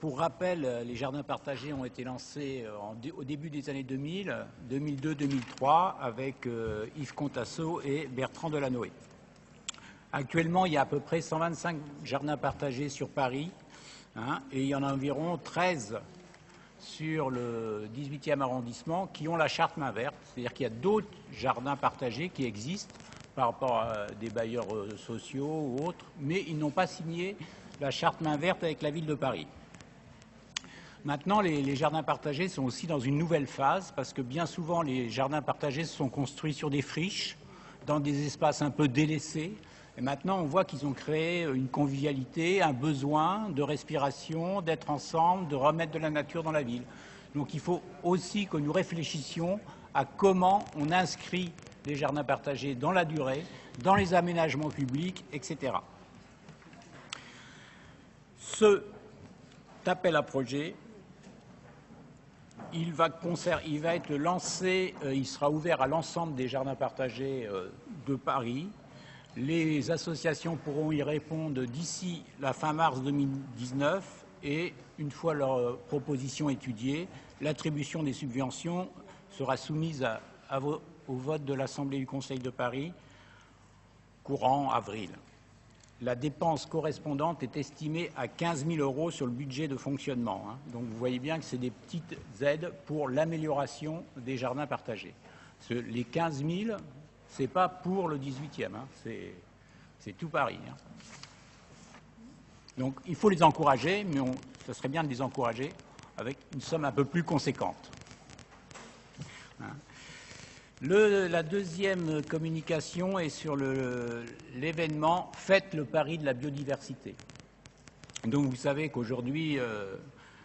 Pour rappel, les jardins partagés ont été lancés au début des années 2000, 2002-2003, avec Yves Contasso et Bertrand Delanoë. Actuellement, il y a à peu près 125 jardins partagés sur Paris, et il y en a environ 13 sur le 18e arrondissement qui ont la charte main verte. C'est-à-dire qu'il y a d'autres jardins partagés qui existent par rapport à des bailleurs sociaux ou autres, mais ils n'ont pas signé la charte main verte avec la ville de Paris. Maintenant, les jardins partagés sont aussi dans une nouvelle phase parce que bien souvent, les jardins partagés sont construits sur des friches, dans des espaces un peu délaissés. Et maintenant, on voit qu'ils ont créé une convivialité, un besoin de respiration, d'être ensemble, de remettre de la nature dans la ville. Donc il faut aussi que nous réfléchissions à comment on inscrit les jardins partagés dans la durée, dans les aménagements publics, etc. Ce appel à projet, il va être lancé, il sera ouvert à l'ensemble des jardins partagés de Paris. Les associations pourront y répondre d'ici la fin mars 2019 et une fois leurs propositions étudiées, l'attribution des subventions sera soumise au vote de l'Assemblée du Conseil de Paris courant avril. La dépense correspondante est estimée à 15 000 € sur le budget de fonctionnement. Donc vous voyez bien que c'est des petites aides pour l'amélioration des jardins partagés. Les 15 000, ce n'est pas pour le 18e, c'est tout Paris. Donc il faut les encourager, mais ce serait bien de les encourager avec une somme un peu plus conséquente. La deuxième communication est sur l'événement « Faites le pari de la biodiversité ». Donc vous savez qu'aujourd'hui,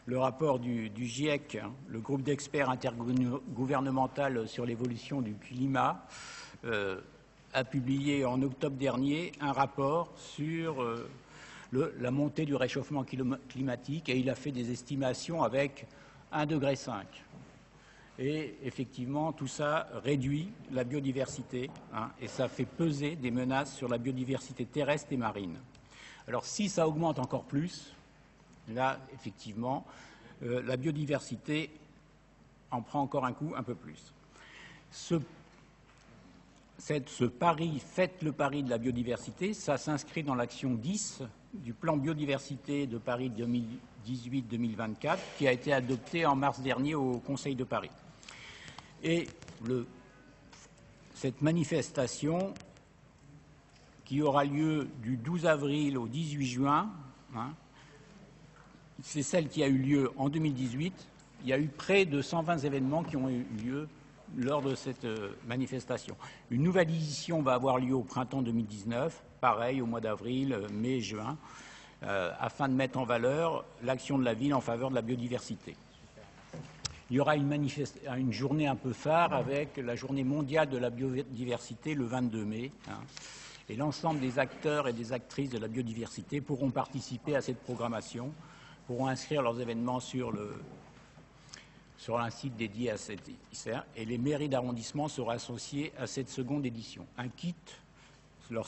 le rapport du GIEC, le groupe d'experts intergouvernemental sur l'évolution du climat, a publié en octobre dernier un rapport sur la montée du réchauffement climatique et il a fait des estimations avec 1,5 degré. Et effectivement, tout ça réduit la biodiversité et ça fait peser des menaces sur la biodiversité terrestre et marine. Alors si ça augmente encore plus, là, effectivement, la biodiversité en prend encore un coup un peu plus. Ce pari, faites le pari de la biodiversité, ça s'inscrit dans l'action 10 du plan biodiversité de Paris 2018-2024 qui a été adopté en mars dernier au Conseil de Paris. Et cette manifestation qui aura lieu du 12 avril au 18 juin, c'est celle qui a eu lieu en 2018. Il y a eu près de 120 événements qui ont eu lieu lors de cette manifestation. Une nouvelle édition va avoir lieu au printemps 2019, pareil au mois d'avril, mai, juin, afin de mettre en valeur l'action de la ville en faveur de la biodiversité. Il y aura une journée un peu phare avec la journée mondiale de la biodiversité le 22 mai. Et l'ensemble des acteurs et des actrices de la biodiversité pourront participer à cette programmation, pourront inscrire leurs événements sur un site dédié à cette édition. Et les mairies d'arrondissement seront associées à cette seconde édition. Un kit leur